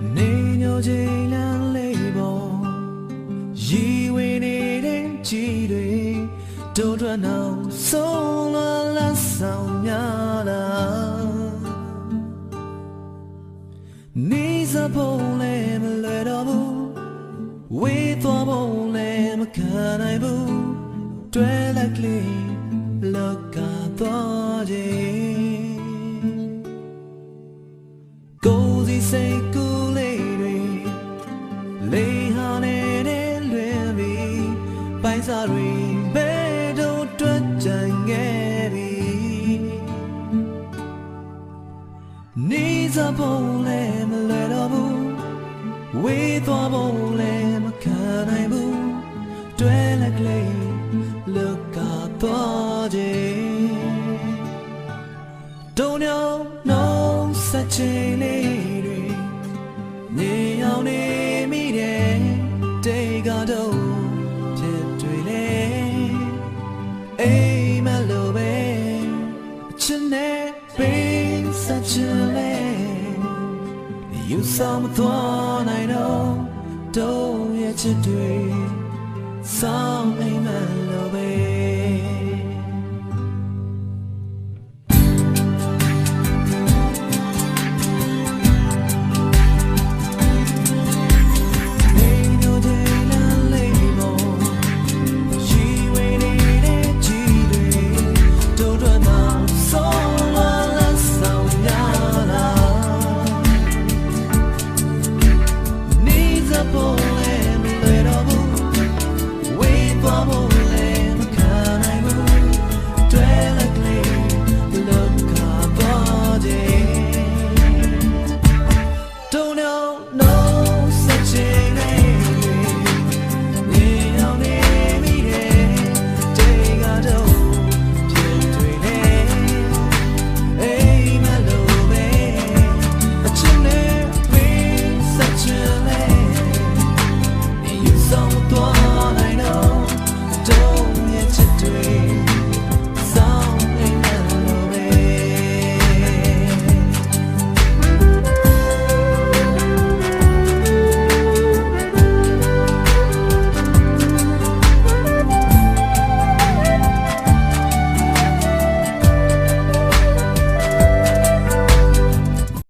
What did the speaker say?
你有这两泪波，以为你的几对，都转到送了蓝扫描了。你在破来没来到不，为多破来没看来不，对来里了个多节。ကိုယ်စီစိတ်ကူးလေးတွေလေဟာနေတဲ့လွင်ပြီးပိုင်စားတွေဘယ်တော့တွတ်ကြံခဲ့ပြီနေစားဖို့လည်းမလွယ်တော့ဘူးဝေးသွားဖို့လည်းမခံနိုင်ဘူးတွဲလက်ကလေးလွတ်ကားသွားခြင်းdon't know no such a lady နေအောင်နေမိတယ်တေကတော့ဖြစ်တွေ့လေအိမ်မလို့ပဲအချစ်နဲ့ပေး such a lady you saw me thought I know တော့ရဲ့ချစ်တွေစောင်းအိမ်မလို့ပဲpor